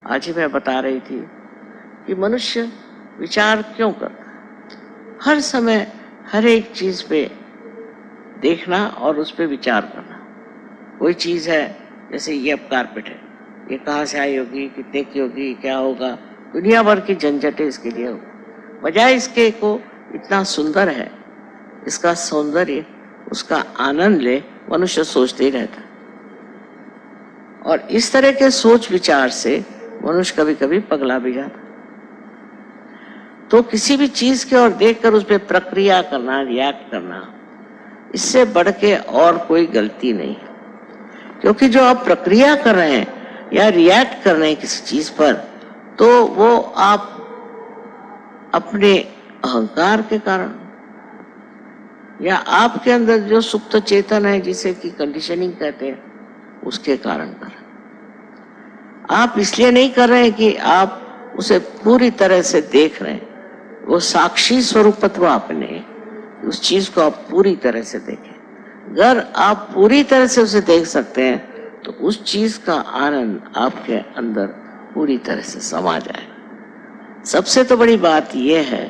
आज ही मैं बता रही थी कि मनुष्य विचार क्यों करता है, हर समय हर एक चीज पे देखना और उस पे विचार करना। कोई चीज है, जैसे ये अब कारपेट है, ये कहाँ से आई होगी, कितने की होगी, क्या होगा, दुनिया भर की झंझटें इसके लिए होगी। बजाय इसके को इतना सुंदर है, इसका सौंदर्य, उसका आनंद ले, मनुष्य सोचते ही रहता है। और इस तरह के सोच विचार से मनुष्य कभी कभी पगला भी जाता। तो किसी भी चीज की ओर देखकर उस पर प्रक्रिया करना, रिएक्ट करना, इससे बढ़ के और कोई गलती नहीं है। क्योंकि जो आप प्रक्रिया कर रहे हैं या रिएक्ट कर रहे हैं किसी चीज पर, तो वो आप अपने अहंकार के कारण या आपके अंदर जो सुप्त चेतन है, जिसे कि कंडीशनिंग कहते हैं, उसके कारण कर रहे हैं। आप इसलिए नहीं कर रहे हैं कि आप उसे पूरी तरह से देख रहे हैं। वो साक्षी स्वरूपत्व आपने उस चीज को आप पूरी तरह से देखें। अगर आप पूरी तरह से उसे देख सकते हैं तो उस चीज का आनंद आपके अंदर पूरी तरह से समा जाए। सबसे तो बड़ी बात यह है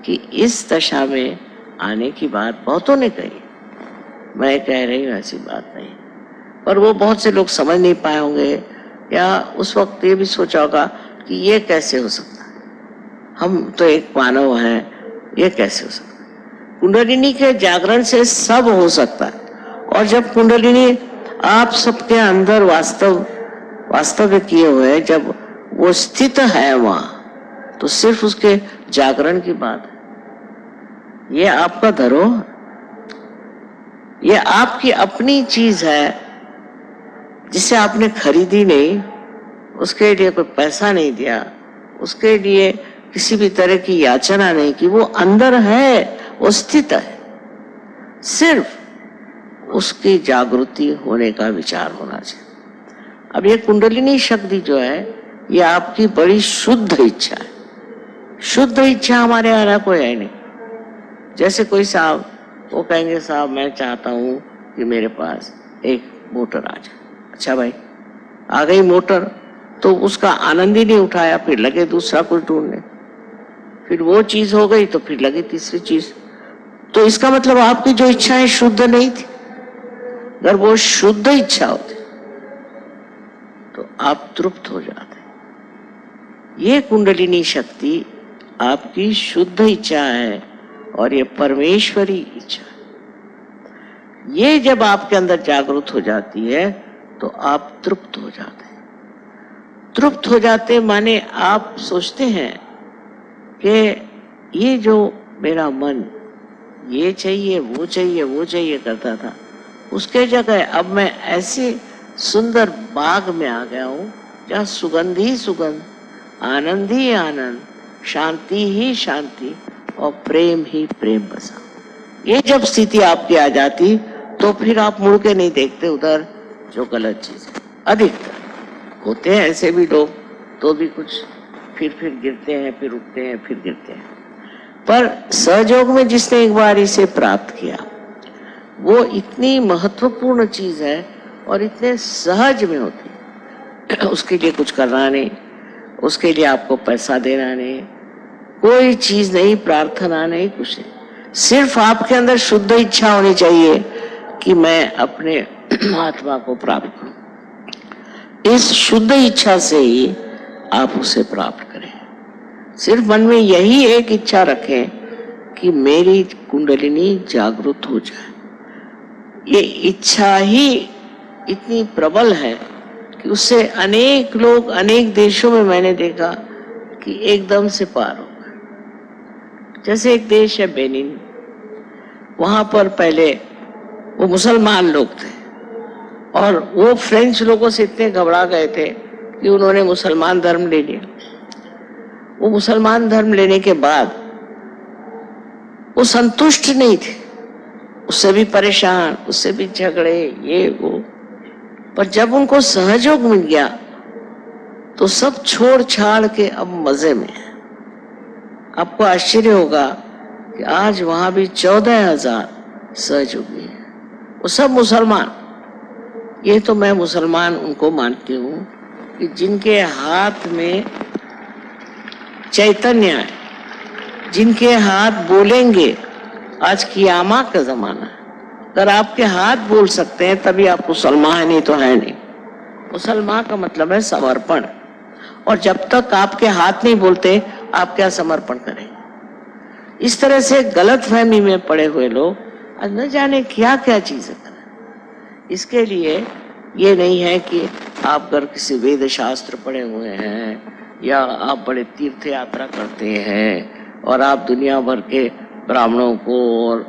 कि इस दशा में आने की बात बहुतों ने कही, मैं कह रही हूँ ऐसी बात नहीं, पर वो बहुत से लोग समझ नहीं पाए होंगे या उस वक्त ये भी सोचा होगा कि ये कैसे हो सकता है, हम तो एक मानव हैं, ये कैसे हो सकता है। कुंडलिनी के जागरण से सब हो सकता है। और जब कुंडलिनी आप सबके अंदर वास्तव्य किए हुए, जब वो स्थित है वहां, तो सिर्फ उसके जागरण की बात है। ये आपका धरोहर, ये आपकी अपनी चीज है जिसे आपने खरीदी नहीं, उसके लिए कोई पैसा नहीं दिया, उसके लिए किसी भी तरह की याचना नहीं की, वो अंदर है, वो स्थित है। सिर्फ उसकी जागृति होने का विचार होना चाहिए। अब ये कुंडलिनी शक्ति जो है, ये आपकी बड़ी शुद्ध इच्छा है। शुद्ध इच्छा हमारे यहाँ कोई है नहीं। जैसे कोई साहब वो कहेंगे, साहब मैं चाहता हूं कि मेरे पास एक मोटर आ जाए। अच्छा भाई, आ गई मोटर, तो उसका आनंद ही नहीं उठाया, फिर लगे दूसरा कुछ ढूंढने, फिर वो चीज हो गई तो फिर लगी तीसरी चीज। तो इसका मतलब आपकी जो इच्छाएं शुद्ध नहीं थी। अगर वो शुद्ध इच्छा होती तो आप तृप्त हो जाते। ये कुंडलिनी शक्ति आपकी शुद्ध इच्छा है और ये परमेश्वरी इच्छा है। ये जब आपके अंदर जागृत हो जाती है तो आप तृप्त हो जाते हैं। तृप्त हो जाते माने आप सोचते हैं कि ये जो मेरा मन ये चाहिए वो चाहिए वो चाहिए करता था, उसके जगह अब मैं ऐसे सुंदर बाग में आ गया हूं जहाँ सुगंध ही सुगंध, आनंद ही आनंद, शांति ही शांति और प्रेम ही प्रेम बसा। ये जब स्थिति आपकी आ जाती तो फिर आप मुड़ के नहीं देखते उधर जो गलत चीज है। अधिकतर होते हैं ऐसे भी लोग, तो भी कुछ फिर गिरते हैं, फिर उठते हैं, फिर गिरते हैं। पर सहयोग में जिसने एक बार इसे प्राप्त किया, वो इतनी महत्वपूर्ण चीज है और इतने सहज में होती है। उसके लिए कुछ करना नहीं, उसके लिए आपको पैसा देना नहीं, कोई चीज नहीं, प्रार्थना नहीं, कुछ नहीं। सिर्फ आपके अंदर शुद्ध इच्छा होनी चाहिए कि मैं अपने आत्मा को प्राप्त करूं। इस शुद्ध इच्छा से ही आप उसे प्राप्त करें। सिर्फ मन में यही एक इच्छा रखें कि मेरी कुंडलिनी जागृत हो जाए। ये इच्छा ही इतनी प्रबल है कि उससे अनेक लोग अनेक देशों में मैंने देखा कि एकदम से पार हो गए। जैसे एक देश है बेनिन, वहां पर पहले वो मुसलमान लोग थे और वो फ्रेंच लोगों से इतने घबरा गए थे कि उन्होंने मुसलमान धर्म ले लिया। वो मुसलमान धर्म लेने के बाद वो संतुष्ट नहीं थे, उससे भी परेशान, उससे भी झगड़े, ये वो। पर जब उनको सहयोग मिल गया तो सब छोड़ छाड़ के अब मजे में है। आपको आश्चर्य होगा कि आज वहां भी 14,000 सहयोगी हैं, वो सब मुसलमान। ये तो मैं मुसलमान उनको मानती हूँ कि जिनके हाथ में चैतन्य है, जिनके हाथ बोलेंगे, आज क़यामत का जमाना है, अगर आपके हाथ बोल सकते हैं तभी आप मुसलमान हैं, नहीं तो है नहीं। मुसलमान का मतलब है समर्पण, और जब तक आपके हाथ नहीं बोलते आप क्या समर्पण करें। इस तरह से गलत फहमी में पड़े हुए लोग न जाने क्या क्या चीजें करें। इसके लिए ये नहीं है कि आप अगर किसी वेद शास्त्र पढ़े हुए हैं या आप बड़े तीर्थ यात्रा करते हैं और आप दुनिया भर के ब्राह्मणों को, और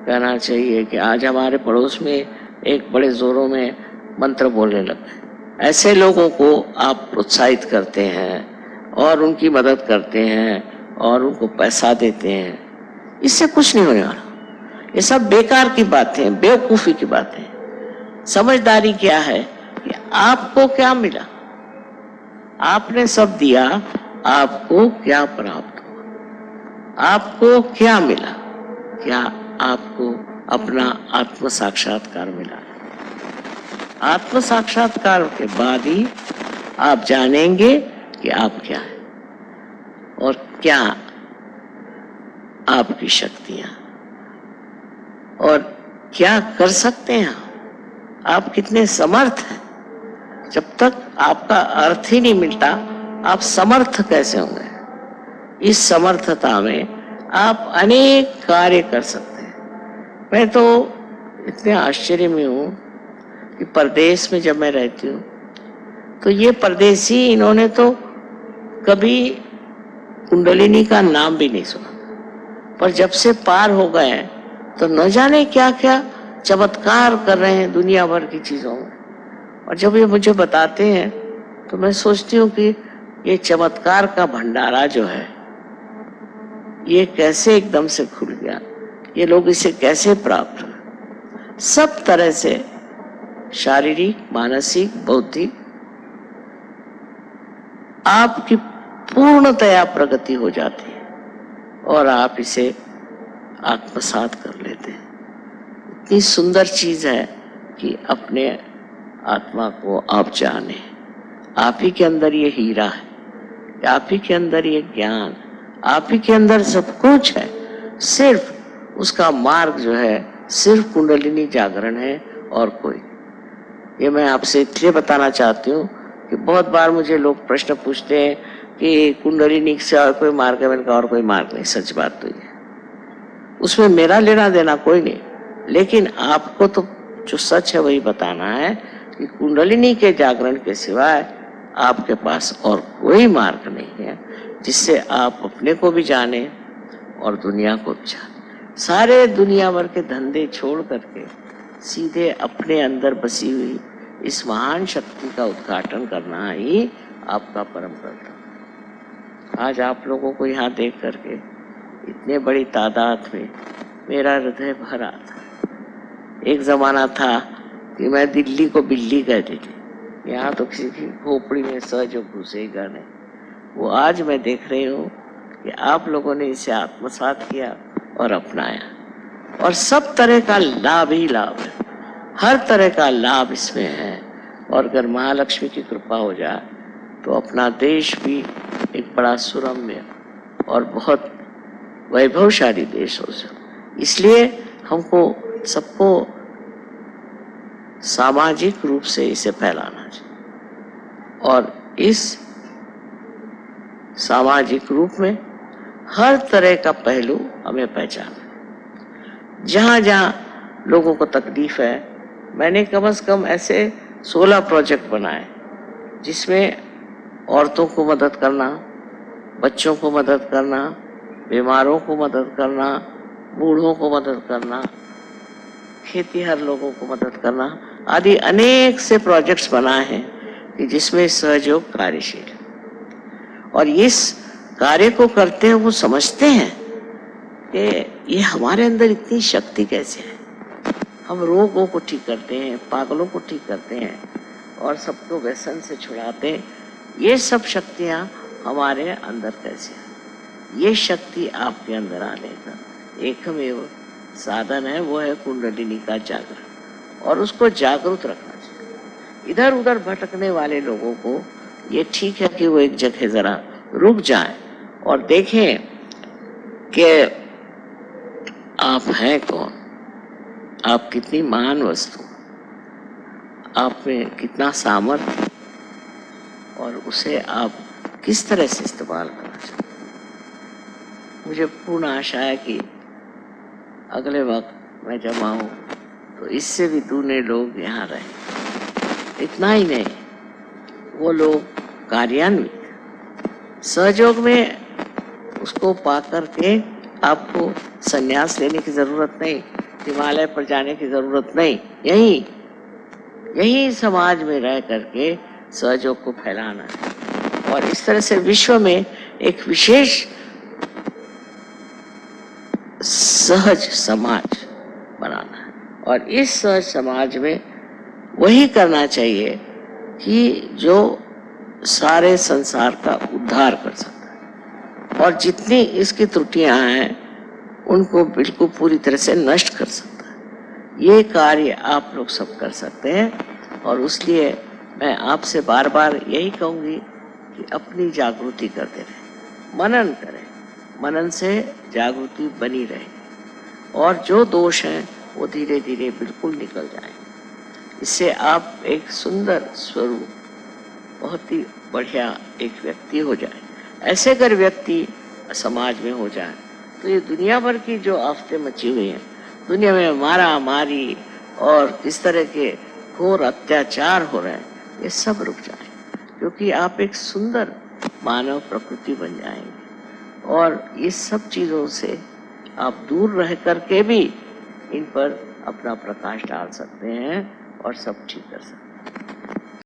कहना चाहिए कि आज हमारे पड़ोस में एक बड़े जोरों में मंत्र बोलने लगे, ऐसे लोगों को आप प्रोत्साहित करते हैं और उनकी मदद करते हैं और उनको पैसा देते हैं, इससे कुछ नहीं होने वाला। ये सब बेकार की बातें, बेवकूफ़ी की बातें। समझदारी क्या है कि आपको क्या मिला, आपने सब दिया, आपको क्या प्राप्त हुआ, आपको क्या मिला, क्या आपको अपना आत्म साक्षात्कार मिला। आत्म साक्षात्कार के बाद ही आप जानेंगे कि आप क्या है और क्या आपकी शक्तियां, और क्या कर सकते हैं आप कितने समर्थ हैं। जब तक आपका अर्थ ही नहीं मिलता आप समर्थ कैसे होंगे। इस समर्थता में आप अनेक कार्य कर सकते हैं। मैं तो इतने आश्चर्य में हूँ कि परदेश में जब मैं रहती हूँ तो ये परदेसी, इन्होंने तो कभी कुंडलिनी का नाम भी नहीं सुना, पर जब से पार हो गए तो न जाने क्या क्या चमत्कार कर रहे हैं दुनिया भर की चीजों में। और जब ये मुझे बताते हैं तो मैं सोचती हूँ कि ये चमत्कार का भंडारा जो है ये कैसे एकदम से खुल गया, ये लोग इसे कैसे प्राप्त हुए। सब तरह से शारीरिक, मानसिक, बौद्धिक आपकी पूर्णतया प्रगति हो जाती है और आप इसे आत्मसात कर लेते हैं। इतनी सुंदर चीज है कि अपने आत्मा को आप जाने। आप ही के अंदर ये हीरा है, आप ही के अंदर ये ज्ञान, आप ही के अंदर सब कुछ है। सिर्फ उसका मार्ग जो है सिर्फ कुंडलिनी जागरण है और कोई। ये मैं आपसे इसलिए बताना चाहती हूँ कि बहुत बार मुझे लोग प्रश्न पूछते हैं कि कुंडलिनी से और कोई मार्ग है। मैंने कहा और कोई मार्ग नहीं। सच बात तो ये, उसमें मेरा लेना देना कोई नहीं, लेकिन आपको तो जो सच है वही बताना है कि कुंडलिनी के जागरण के सिवाय आपके पास और कोई मार्ग नहीं है जिससे आप अपने को भी जाने और दुनिया को भी जाने। सारे दुनिया भर के धंधे छोड़ करके सीधे अपने अंदर बसी हुई इस महान शक्ति का उद्घाटन करना ही आपका परम कर्तव्य। आज आप लोगों को यहाँ देख करके इतने बड़ी तादाद में मेरा हृदय भरा था। एक जमाना था कि मैं दिल्ली को बिल्ली कहती थी, यहाँ तो किसी की खोपड़ी में सहज घुसेगा नहीं। वो आज मैं देख रही हूँ कि आप लोगों ने इसे आत्मसात किया और अपनाया, और सब तरह का लाभ ही लाभ है, हर तरह का लाभ इसमें है। और अगर महालक्ष्मी की कृपा हो जाए तो अपना देश भी एक बड़ा सुरम्य और बहुत वैभवशाली देश हो सके। इसलिए हमको सबको सामाजिक रूप से इसे फैलाना चाहिए, और इस सामाजिक रूप में हर तरह का पहलू हमें पहचाना। जहाँ जहाँ लोगों को तकलीफ है, मैंने कम से कम ऐसे 16 प्रोजेक्ट बनाए जिसमें औरतों को मदद करना, बच्चों को मदद करना, बीमारों को मदद करना, बूढ़ों को मदद करना, खेतीहर लोगों को मदद करना आदि अनेक से प्रोजेक्ट्स बनाए हैं कि जिसमें सहयोग कार्यशील है। और इस कार्य को करते हैं वो समझते हैं कि ये हमारे अंदर इतनी शक्ति कैसे है। हम रोगों को ठीक करते हैं, पागलों को ठीक करते हैं और सबको व्यसन से छुड़ाते हैं। ये सब शक्तियाँ हमारे अंदर कैसे हैं। ये शक्ति आपके अंदर आने का एकमेव साधन है, वो है कुंडलिनी का जागरण, और उसको जागरूक रखना चाहिए। इधर उधर भटकने वाले लोगों को ये ठीक है कि वो एक जगह जरा रुक जाएं और देखें कि आप हैं कौन, आप कितनी महान वस्तु, आप में कितना सामर्थ्य, और उसे आप किस तरह से इस्तेमाल करना चाहते हैं। मुझे पूर्ण आशा है कि अगले वक्त मैं जब आऊँ तो इससे भी दूने लोग यहाँ रहे। इतना ही नहीं, वो लोग कार्यान्वित सहयोग में उसको पा करके आपको संन्यास लेने की जरूरत नहीं, हिमालय पर जाने की जरूरत नहीं, यही समाज में रह करके सहयोग को फैलाना है और इस तरह से विश्व में एक विशेष सहज समाज बनाना है। और इस सहज समाज में वही करना चाहिए कि जो सारे संसार का उद्धार कर सकता है और जितनी इसकी त्रुटियां हैं उनको बिल्कुल पूरी तरह से नष्ट कर सकता है। ये कार्य आप लोग सब कर सकते हैं और उसलिए मैं आपसे बार बार यही कहूँगी कि अपनी जागृति करते रहें, मनन करें, मनन से जागृति बनी रहे और जो दोष हैं वो धीरे धीरे बिल्कुल निकल जाएं। इससे आप एक सुंदर स्वरूप, बहुत ही बढ़िया एक व्यक्ति हो जाए। ऐसे अगर व्यक्ति समाज में हो जाए तो ये दुनिया भर की जो आफतें मची हुई हैं, दुनिया में मारा मारी और किस तरह के घोर अत्याचार हो रहे हैं, ये सब रुक जाए, क्योंकि आप एक सुंदर मानव प्रकृति बन जाएंगे और ये सब चीज़ों से आप दूर रह करके भी इन पर अपना प्रकाश डाल सकते हैं और सब ठीक कर सकते हैं।